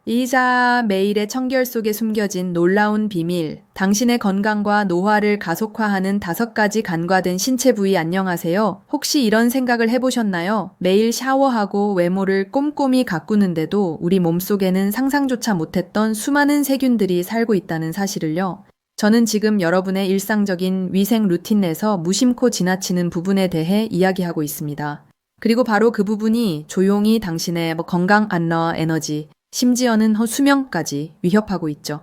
이자 메일의 청결 속에 숨겨진 놀라운 비밀, 당신의 건강과 노화를 가속화하는 5가지 간과된 신체 부위. 안녕하세요. 혹시 이런 생각을 해보셨나요? 매일 샤워하고 외모를 꼼꼼히 가꾸는데도 우리 몸속에는 상상조차 못했던 수많은 세균들이 살고 있다는 사실을요. 저는 지금 여러분의 일상적인 위생 루틴 내에서 무심코 지나치는 부분에 대해 이야기하고 있습니다. 그리고 바로 그 부분이 조용히 당신의 건강, 안러, 에너지, 심지어는 수명까지 위협하고 있죠.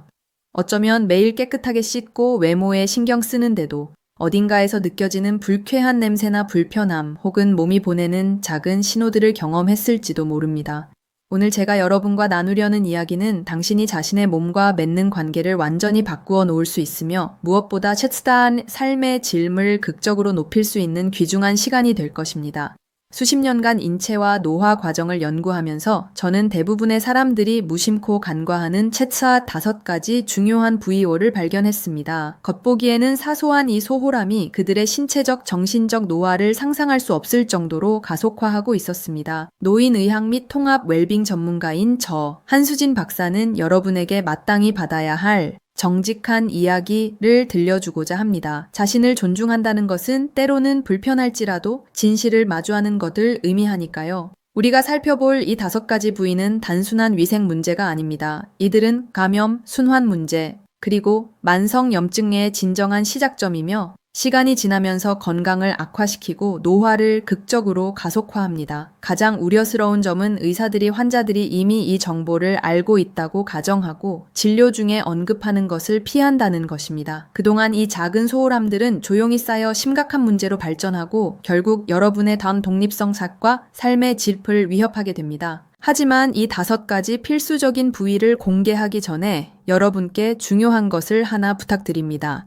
어쩌면 매일 깨끗하게 씻고 외모에 신경 쓰는데도 어딘가에서 느껴지는 불쾌한 냄새나 불편함 혹은 몸이 보내는 작은 신호들을 경험했을지도 모릅니다. 오늘 제가 여러분과 나누려는 이야기는 당신이 자신의 몸과 맺는 관계를 완전히 바꾸어 놓을 수 있으며 무엇보다 최대한 삶의 질을 극적으로 높일 수 있는 귀중한 시간이 될 것입니다. 수십 년간 인체와 노화 과정을 연구하면서 저는 대부분의 사람들이 무심코 간과하는 최차 5가지 중요한 VO를 발견했습니다. 겉보기에는 사소한 이 소홀함이 그들의 신체적, 정신적 노화를 상상할 수 없을 정도로 가속화하고 있었습니다. 노인의학 및 통합 웰빙 전문가인 저 한수진 박사는 여러분에게 마땅히 받아야 할 정직한 이야기를 들려주고자 합니다. 자신을 존중한다는 것은 때로는 불편할지라도 진실을 마주하는 것을 의미하니까요. 우리가 살펴볼 이 5가지 부위는 단순한 위생 문제가 아닙니다. 이들은 감염, 순환 문제, 그리고 만성 염증의 진정한 시작점이며 시간이 지나면서 건강을 악화시키고 노화를 극적으로 가속화합니다. 가장 우려스러운 점은 의사들이 환자들이 이미 이 정보를 알고 있다고 가정하고 진료 중에 언급하는 것을 피한다는 것입니다. 그동안 이 작은 소홀함들은 조용히 쌓여 심각한 문제로 발전하고 결국 여러분의 단 독립성 삭과 삶의 질을 위협하게 됩니다. 하지만 이 5가지 필수적인 부위를 공개하기 전에 여러분께 중요한 것을 하나 부탁드립니다.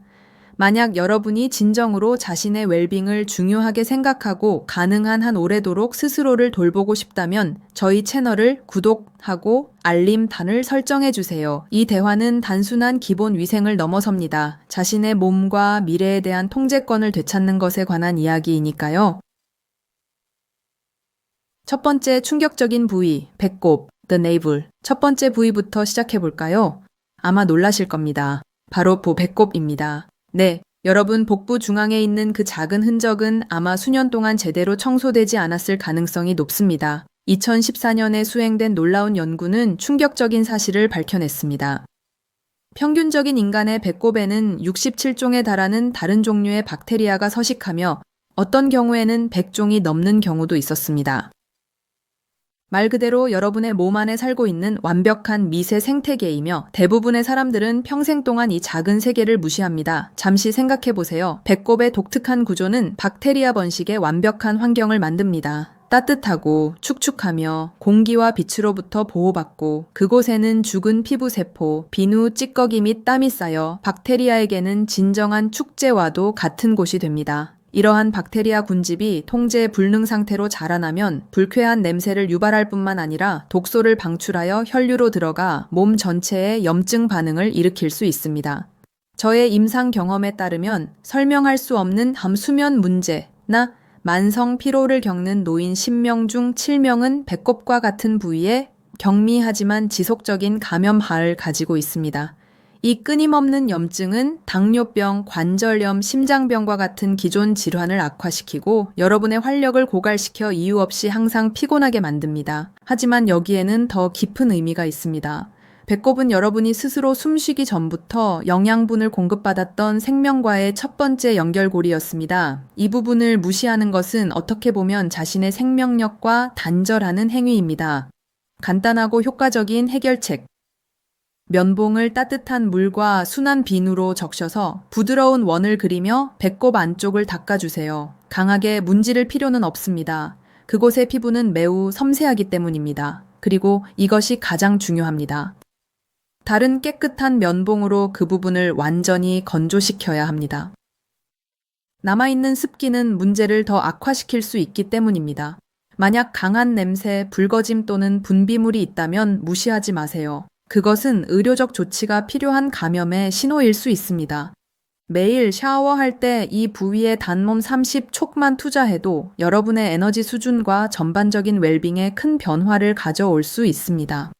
만약 여러분이 진정으로 자신의 웰빙을 중요하게 생각하고 가능한 한 오래도록 스스로를 돌보고 싶다면 저희 채널을 구독하고 알림단을 설정해 주세요. 이 대화는 단순한 기본 위생을 넘어섭니다. 자신의 몸과 미래에 대한 통제권을 되찾는 것에 관한 이야기이니까요. 첫 번째 충격적인 부위, 배꼽, the navel. 첫 번째 부위부터 시작해 볼까요? 아마 놀라실 겁니다. 바로 배꼽입니다. 네, 여러분 복부 중앙에 있는 그 작은 흔적은 아마 수년 동안 제대로 청소되지 않았을 가능성이 높습니다. 2014년에 수행된 놀라운 연구는 충격적인 사실을 밝혀냈습니다. 평균적인 인간의 배꼽에는 67종에 달하는 다른 종류의 박테리아가 서식하며 어떤 경우에는 100종이 넘는 경우도 있었습니다. 말 그대로 여러분의 몸 안에 살고 있는 완벽한 미세 생태계이며 대부분의 사람들은 평생 동안 이 작은 세계를 무시합니다. 잠시 생각해 보세요. 배꼽의 독특한 구조는 박테리아 번식의 완벽한 환경을 만듭니다. 따뜻하고 축축하며 공기와 빛으로부터 보호받고 그곳에는 죽은 피부세포, 비누, 찌꺼기 및 땀이 쌓여 박테리아에게는 진정한 축제와도 같은 곳이 됩니다. 이러한 박테리아 군집이 통제 불능 상태로 자라나면 불쾌한 냄새를 유발할 뿐만 아니라 독소를 방출하여 혈류로 들어가 몸 전체에 염증 반응을 일으킬 수 있습니다. 저의 임상 경험에 따르면 설명할 수 없는 수면 문제나 만성 피로를 겪는 노인 10명 중 7명은 배꼽과 같은 부위에 경미하지만 지속적인 감염을 가지고 있습니다. 이 끊임없는 염증은 당뇨병, 관절염, 심장병과 같은 기존 질환을 악화시키고 여러분의 활력을 고갈시켜 이유 없이 항상 피곤하게 만듭니다. 하지만 여기에는 더 깊은 의미가 있습니다. 배꼽은 여러분이 스스로 숨쉬기 전부터 영양분을 공급받았던 생명과의 첫 번째 연결고리였습니다. 이 부분을 무시하는 것은 어떻게 보면 자신의 생명력과 단절하는 행위입니다. 간단하고 효과적인 해결책. 면봉을 따뜻한 물과 순한 비누로 적셔서 부드러운 원을 그리며 배꼽 안쪽을 닦아주세요. 강하게 문지를 필요는 없습니다. 그곳의 피부는 매우 섬세하기 때문입니다. 그리고 이것이 가장 중요합니다. 다른 깨끗한 면봉으로 그 부분을 완전히 건조시켜야 합니다. 남아있는 습기는 문제를 더 악화시킬 수 있기 때문입니다. 만약 강한 냄새, 붉어짐 또는 분비물이 있다면 무시하지 마세요. 그것은 의료적 조치가 필요한 감염의 신호일 수 있습니다. 매일 샤워할 때 이 부위에 단몸 30촉만 투자해도 여러분의 에너지 수준과 전반적인 웰빙에 큰 변화를 가져올 수 있습니다.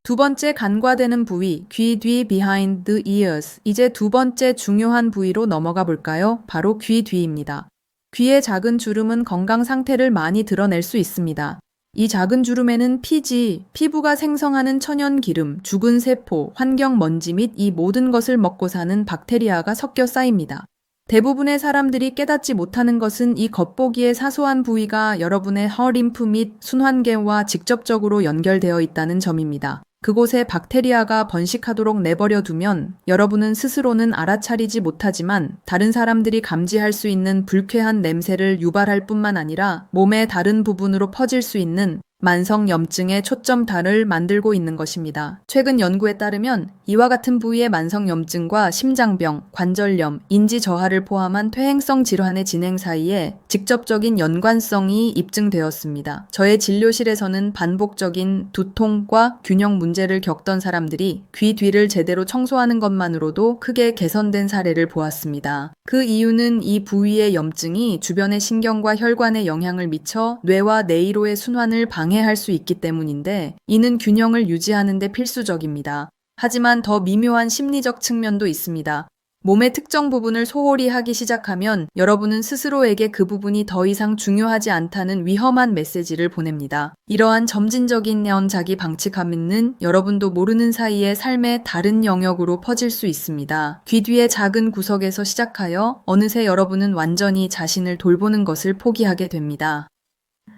두 번째 간과되는 부위, 귀 뒤 behind the ears. 이제 두 번째 중요한 부위로 넘어가 볼까요? 바로 귀 뒤입니다. 귀의 작은 주름은 건강 상태를 많이 드러낼 수 있습니다. 이 작은 주름에는 피지, 피부가 생성하는 천연 기름, 죽은 세포, 환경 먼지 및 이 모든 것을 먹고 사는 박테리아가 섞여 쌓입니다. 대부분의 사람들이 깨닫지 못하는 것은 이 겉보기의 사소한 부위가 여러분의 혈림프 및 순환계와 직접적으로 연결되어 있다는 점입니다. 그곳에 박테리아가 번식하도록 내버려 두면 여러분은 스스로는 알아차리지 못하지만 다른 사람들이 감지할 수 있는 불쾌한 냄새를 유발할 뿐만 아니라 몸의 다른 부분으로 퍼질 수 있는 만성염증의 초점타를 만들고 있는 것입니다. 최근 연구에 따르면 이와 같은 부위의 만성염증과 심장병, 관절염, 인지 저하를 포함한 퇴행성 질환의 진행 사이에 직접적인 연관성이 입증되었습니다. 저의 진료실에서는 반복적인 두통과 균형 문제를 겪던 사람들이 귀 뒤를 제대로 청소하는 것만으로도 크게 개선된 사례를 보았습니다. 그 이유는 이 부위의 염증이 주변의 신경과 혈관에 영향을 미쳐 뇌와 내이로의 순환을 방해할 수 있기 때문인데 이는 균형을 유지하는 데 필수적입니다. 하지만 더 미묘한 심리적 측면도 있습니다. 몸의 특정 부분을 소홀히 하기 시작하면 여러분은 스스로에게 그 부분이 더 이상 중요하지 않다는 위험한 메시지를 보냅니다. 이러한 점진적인 자기 방치감은 여러분도 모르는 사이에 삶의 다른 영역으로 퍼질 수 있습니다. 귀 뒤의 작은 구석에서 시작하여 어느새 여러분은 완전히 자신을 돌보는 것을 포기하게 됩니다.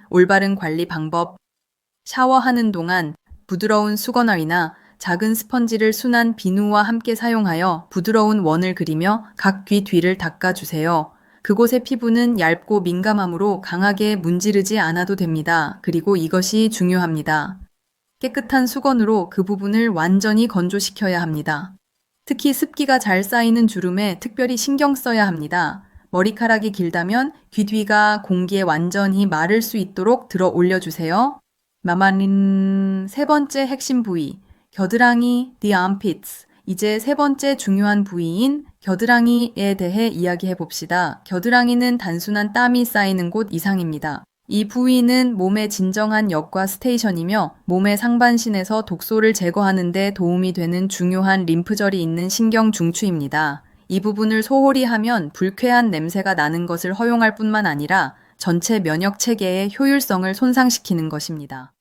올바른 관리 방법. 샤워하는 동안 부드러운 수건아이나 작은 스펀지를 순한 비누와 함께 사용하여 부드러운 원을 그리며 각 귀 뒤를 닦아주세요. 그곳의 피부는 얇고 민감하므로 강하게 문지르지 않아도 됩니다. 그리고 이것이 중요합니다. 깨끗한 수건으로 그 부분을 완전히 건조시켜야 합니다. 특히 습기가 잘 쌓이는 주름에 특별히 신경 써야 합니다. 머리카락이 길다면 귀 뒤가 공기에 완전히 마를 수 있도록 들어 올려주세요. 세 번째 핵심 부위. 겨드랑이, the armpits. 이제 세 번째 중요한 부위인 겨드랑이에 대해 이야기해 봅시다. 겨드랑이는 단순한 땀이 쌓이는 곳 이상입니다. 이 부위는 몸의 진정한 역과 스테이션이며 몸의 상반신에서 독소를 제거하는 데 도움이 되는 중요한 림프절이 있는 신경 중추입니다. 이 부분을 소홀히 하면 불쾌한 냄새가 나는 것을 허용할 뿐만 아니라 전체 면역 체계의 효율성을 손상시키는 것입니다.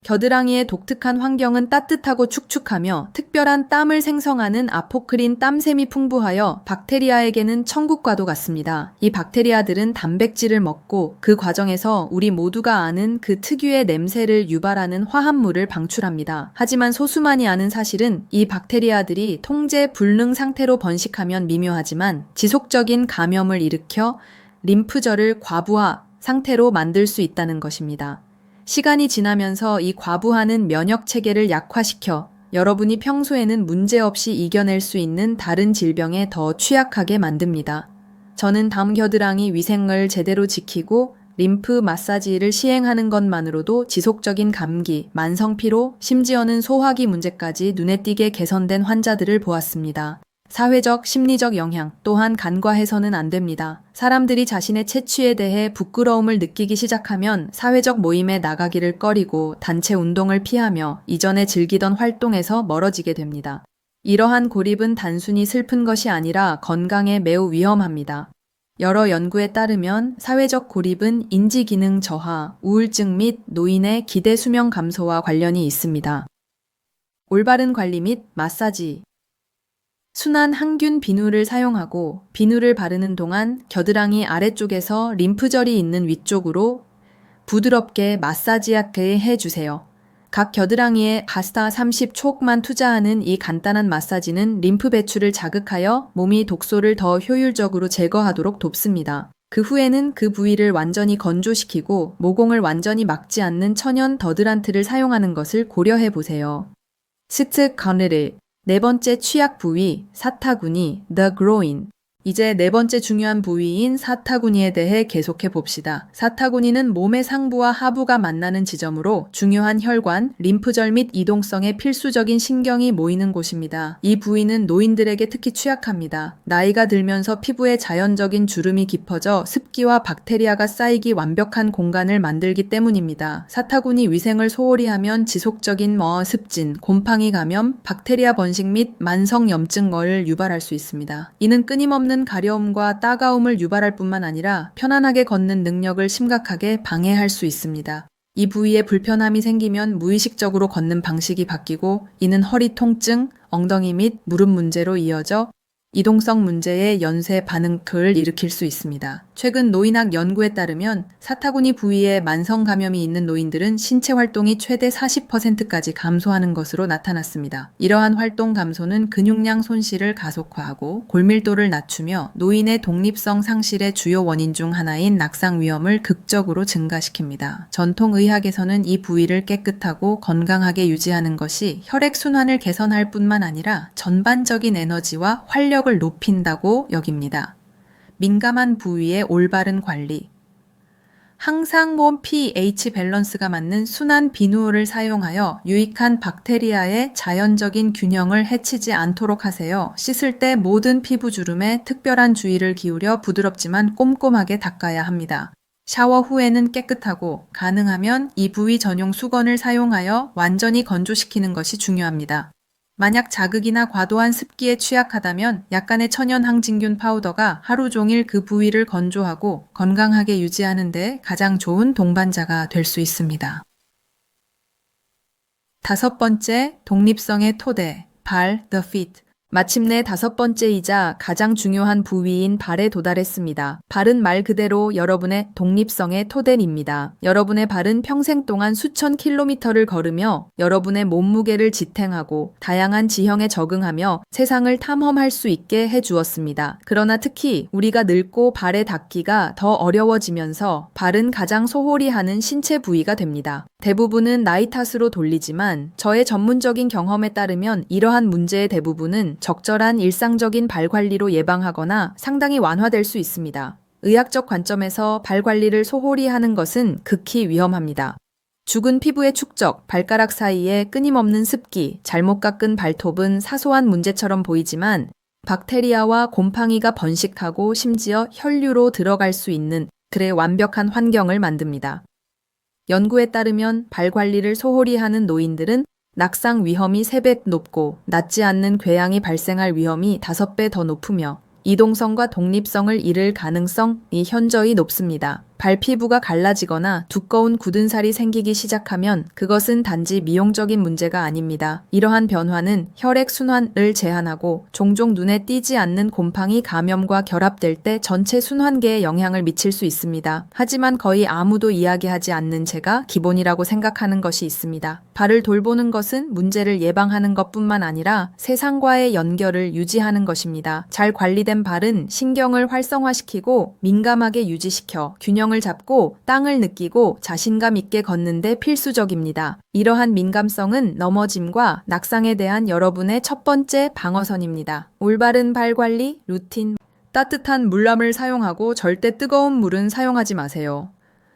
겨드랑이의 독특한 환경은 따뜻하고 축축하며 특별한 땀을 생성하는 아포크린 땀샘이 풍부하여 박테리아에게는 천국과도 같습니다. 이 박테리아들은 단백질을 먹고 그 과정에서 우리 모두가 아는 그 특유의 냄새를 유발하는 화합물을 방출합니다. 하지만 소수만이 아는 사실은 이 박테리아들이 통제 불능 상태로 번식하면 미묘하지만 지속적인 감염을 일으켜 림프절을 과부하 상태로 만들 수 있다는 것입니다. 시간이 지나면서 이 과부하는 면역 체계를 약화시켜 여러분이 평소에는 문제없이 이겨낼 수 있는 다른 질병에 더 취약하게 만듭니다. 저는 담 겨드랑이 위생을 제대로 지키고 림프 마사지를 시행하는 것만으로도 지속적인 감기, 만성 피로, 심지어는 소화기 문제까지 눈에 띄게 개선된 환자들을 보았습니다. 사회적, 심리적 영향 또한 간과해서는 안 됩니다. 사람들이 자신의 체취에 대해 부끄러움을 느끼기 시작하면 사회적 모임에 나가기를 꺼리고 단체 운동을 피하며 이전에 즐기던 활동에서 멀어지게 됩니다. 이러한 고립은 단순히 슬픈 것이 아니라 건강에 매우 위험합니다. 여러 연구에 따르면 사회적 고립은 인지기능 저하, 우울증 및 노인의 기대 수명 감소와 관련이 있습니다. 올바른 관리 및 마사지. 순한 항균 비누를 사용하고 비누를 바르는 동안 겨드랑이 아래쪽에서 림프절이 있는 위쪽으로 부드럽게 마사지하게 해주세요. 각 겨드랑이에 가스타 30촉만 투자하는 이 간단한 마사지는 림프 배출을 자극하여 몸이 독소를 더 효율적으로 제거하도록 돕습니다. 그 후에는 그 부위를 완전히 건조시키고 모공을 완전히 막지 않는 천연 더드란트를 사용하는 것을 고려해 보세요. 스트 커네르. 네 번째 취약 부위, 사타구니, the groin. 이제 네 번째 중요한 부위인 사타구니에 대해 계속해 봅시다. 사타구니는 몸의 상부와 하부가 만나는 지점으로 중요한 혈관, 림프절 및 이동성의 필수적인 신경이 모이는 곳입니다. 이 부위는 노인들에게 특히 취약합니다. 나이가 들면서 피부에 자연적인 주름이 깊어져 습기와 박테리아가 쌓이기 완벽한 공간을 만들기 때문입니다. 사타구니 위생을 소홀히 하면 지속적인 습진, 곰팡이 감염, 박테리아 번식 및 만성 염증을 유발할 수 있습니다. 이는 끊임없는 가려움과 따가움을 유발할 뿐만 아니라 편안하게 걷는 능력을 심각하게 방해할 수 있습니다. 이 부위에 불편함이 생기면 무의식적으로 걷는 방식이 바뀌고 이는 허리 통증, 엉덩이 및 무릎 문제로 이어져 이동성 문제의 연쇄 반응을 일으킬 수 있습니다. 최근 노인학 연구에 따르면 사타구니 부위에 만성 감염이 있는 노인들은 신체 활동이 최대 40%까지 감소하는 것으로 나타났습니다. 이러한 활동 감소는 근육량 손실을 가속화하고 골밀도를 낮추며 노인의 독립성 상실의 주요 원인 중 하나인 낙상 위험을 극적으로 증가시킵니다. 전통의학에서는 이 부위를 깨끗하고 건강하게 유지하는 것이 혈액순환을 개선할 뿐만 아니라 전반적인 에너지와 활력을 높인다고 여깁니다. 민감한 부위의 올바른 관리. 항상 몸 pH 밸런스가 맞는 순한 비누를 사용하여 유익한 박테리아의 자연적인 균형을 해치지 않도록 하세요. 씻을 때 모든 피부 주름에 특별한 주의를 기울여 부드럽지만 꼼꼼하게 닦아야 합니다. 샤워 후에는 깨끗하고 가능하면 이 부위 전용 수건을 사용하여 완전히 건조시키는 것이 중요합니다. 만약 자극이나 과도한 습기에 취약하다면 약간의 천연 항진균 파우더가 하루 종일 그 부위를 건조하고 건강하게 유지하는 데 가장 좋은 동반자가 될 수 있습니다. 다섯 번째, 독립성의 토대, 발, the feet. 마침내 다섯 번째이자 가장 중요한 부위인 발에 도달했습니다. 발은 말 그대로 여러분의 독립성의 토대입니다. 여러분의 발은 평생 동안 수천 킬로미터를 걸으며 여러분의 몸무게를 지탱하고 다양한 지형에 적응하며 세상을 탐험할 수 있게 해주었습니다. 그러나 특히 우리가 늙고 발에 닿기가 더 어려워지면서 발은 가장 소홀히 하는 신체 부위가 됩니다. 대부분은 나이 탓으로 돌리지만 저의 전문적인 경험에 따르면 이러한 문제의 대부분은 적절한 일상적인 발 관리로 예방하거나 상당히 완화될 수 있습니다. 의학적 관점에서 발 관리를 소홀히 하는 것은 극히 위험합니다. 죽은 피부의 축적, 발가락 사이에 끊임없는 습기, 잘못 깎은 발톱은 사소한 문제처럼 보이지만 박테리아와 곰팡이가 번식하고 심지어 혈류로 들어갈 수 있는 그의 완벽한 환경을 만듭니다. 연구에 따르면 발 관리를 소홀히 하는 노인들은 낙상 위험이 3배 높고 낫지 않는 궤양이 발생할 위험이 5배 더 높으며 이동성과 독립성을 잃을 가능성이 현저히 높습니다. 발 피부가 갈라지거나 두꺼운 굳은 살이 생기기 시작하면 그것은 단지 미용적인 문제가 아닙니다. 이러한 변화는 혈액 순환을 제한하고 종종 눈에 띄지 않는 곰팡이 감염과 결합될 때 전체 순환계에 영향을 미칠 수 있습니다. 하지만 거의 아무도 이야기하지 않는 제가 기본이라고 생각하는 것이 있습니다. 발을 돌보는 것은 문제를 예방하는 것뿐만 아니라 세상과의 연결을 유지하는 것입니다. 잘 관리된 발은 신경을 활성화시키고 민감하게 유지시켜 균형을 잡고 땅을 느끼고 자신감 있게 걷는데 필수적입니다. 이러한 민감성은 넘어짐과 낙상에 대한 여러분의 첫 번째 방어선입니다. 올바른 발 관리, 루틴, 따뜻한 물람을 사용하고 절대 뜨거운 물은 사용하지 마세요.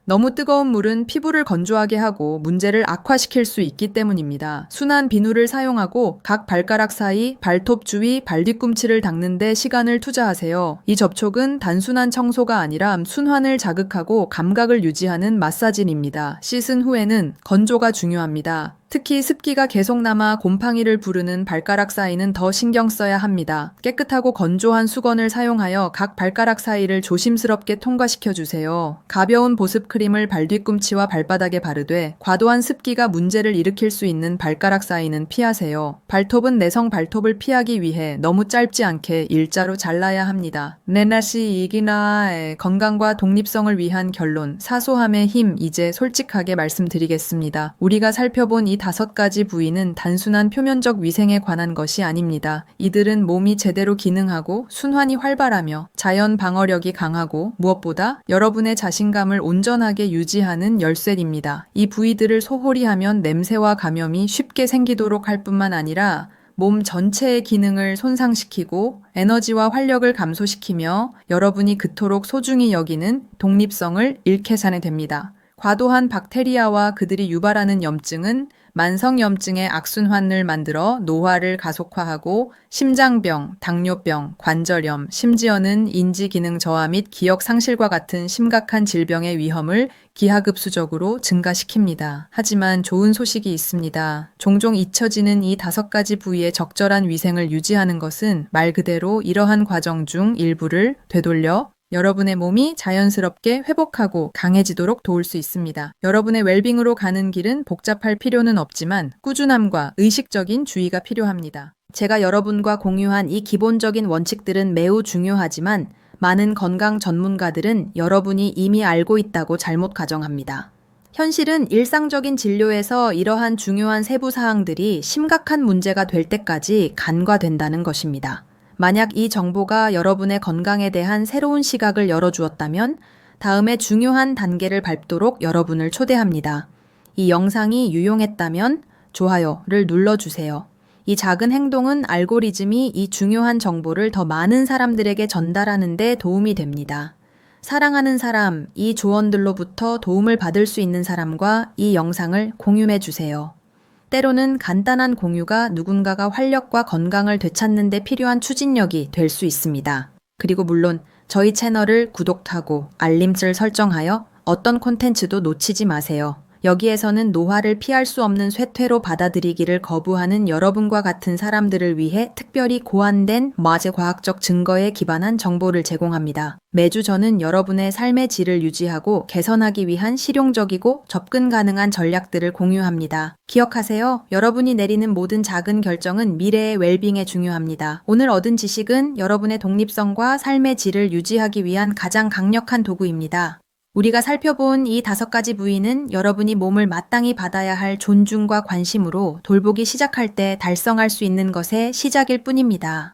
너무 뜨거운 물은 피부를 건조하게 하고 문제를 악화시킬 수 있기 때문입니다. 순한 비누를 사용하고 각 발가락 사이, 발톱 주위, 발뒤꿈치를 닦는 데 시간을 투자하세요. 이 접촉은 단순한 청소가 아니라 순환을 자극하고 감각을 유지하는 마사지입니다. 씻은 후에는 건조가 중요합니다. 특히 습기가 계속 남아 곰팡이를 부르는 발가락 사이는 더 신경 써야 합니다. 깨끗하고 건조한 수건을 사용하여 각 발가락 사이를 조심스럽게 통과시켜 주세요. 가벼운 보습 크림을 발뒤꿈치와 발바닥에 바르되 과도한 습기가 문제를 일으킬 수 있는 발가락 사이는 피하세요. 발톱은 내성 발톱을 피하기 위해 너무 짧지 않게 일자로 잘라야 합니다. 네나시 이기나의 건강과 독립성을 위한 결론, 사소함의 힘. 이제 솔직하게 말씀드리겠습니다. 우리가 살펴본 이 5가지 부위는 단순한 표면적 위생에 관한 것이 아닙니다. 이들은 몸이 제대로 기능하고 순환이 활발하며 자연 방어력이 강하고 무엇보다 여러분의 자신감을 온전하게 유지하는 열쇠입니다. 이 부위들을 소홀히 하면 냄새와 감염이 쉽게 생기도록 할 뿐만 아니라 몸 전체의 기능을 손상시키고 에너지와 활력을 감소시키며 여러분이 그토록 소중히 여기는 독립성을 잃게 사게 됩니다. 과도한 박테리아와 그들이 유발하는 염증은 만성염증의 악순환을 만들어 노화를 가속화하고 심장병, 당뇨병, 관절염, 심지어는 인지기능 저하 및 기억 상실과 같은 심각한 질병의 위험을 기하급수적으로 증가시킵니다. 하지만 좋은 소식이 있습니다. 종종 잊혀지는 이 5가지 부위의 적절한 위생을 유지하는 것은 말 그대로 이러한 과정 중 일부를 되돌려 여러분의 몸이 자연스럽게 회복하고 강해지도록 도울 수 있습니다. 여러분의 웰빙으로 가는 길은 복잡할 필요는 없지만 꾸준함과 의식적인 주의가 필요합니다. 제가 여러분과 공유한 이 기본적인 원칙들은 매우 중요하지만 많은 건강 전문가들은 여러분이 이미 알고 있다고 잘못 가정합니다. 현실은 일상적인 진료에서 이러한 중요한 세부 사항들이 심각한 문제가 될 때까지 간과된다는 것입니다. 만약 이 정보가 여러분의 건강에 대한 새로운 시각을 열어주었다면 다음에 중요한 단계를 밟도록 여러분을 초대합니다. 이 영상이 유용했다면 좋아요를 눌러주세요. 이 작은 행동은 알고리즘이 이 중요한 정보를 더 많은 사람들에게 전달하는 데 도움이 됩니다. 사랑하는 사람, 이 조언들로부터 도움을 받을 수 있는 사람과 이 영상을 공유해 주세요. 때로는 간단한 공유가 누군가가 활력과 건강을 되찾는 데 필요한 추진력이 될 수 있습니다. 그리고 물론 저희 채널을 구독하고 알림을 설정하여 어떤 콘텐츠도 놓치지 마세요. 여기에서는 노화를 피할 수 없는 쇠퇴로 받아들이기를 거부하는 여러분과 같은 사람들을 위해 특별히 고안된 과학적 증거에 기반한 정보를 제공합니다. 매주 저는 여러분의 삶의 질을 유지하고 개선하기 위한 실용적이고 접근 가능한 전략들을 공유합니다. 기억하세요. 여러분이 내리는 모든 작은 결정은 미래의 웰빙에 중요합니다. 오늘 얻은 지식은 여러분의 독립성과 삶의 질을 유지하기 위한 가장 강력한 도구입니다. 우리가 살펴본 이 5가지 부위는 여러분이 몸을 마땅히 받아야 할 존중과 관심으로 돌보기 시작할 때 달성할 수 있는 것의 시작일 뿐입니다.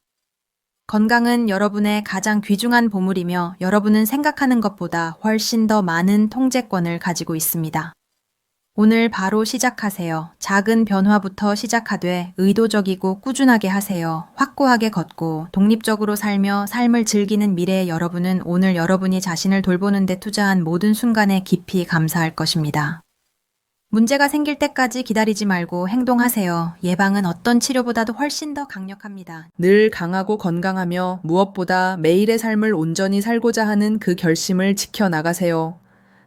건강은 여러분의 가장 귀중한 보물이며 여러분은 생각하는 것보다 훨씬 더 많은 통제권을 가지고 있습니다. 오늘 바로 시작하세요. 작은 변화부터 시작하되 의도적이고 꾸준하게 하세요. 확고하게 걷고 독립적으로 살며 삶을 즐기는 미래의 여러분은 오늘 여러분이 자신을 돌보는 데 투자한 모든 순간에 깊이 감사할 것입니다. 문제가 생길 때까지 기다리지 말고 행동하세요. 예방은 어떤 치료보다도 훨씬 더 강력합니다. 늘 강하고 건강하며 무엇보다 매일의 삶을 온전히 살고자 하는 그 결심을 지켜나가세요.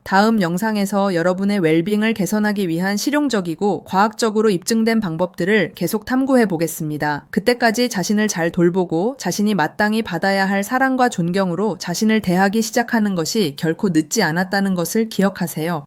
다음 영상에서 여러분의 웰빙을 개선하기 위한 실용적이고 과학적으로 입증된 방법들을 계속 탐구해 보겠습니다. 그때까지 자신을 잘 돌보고 자신이 마땅히 받아야 할 사랑과 존경으로 자신을 대하기 시작하는 것이 결코 늦지 않았다는 것을 기억하세요.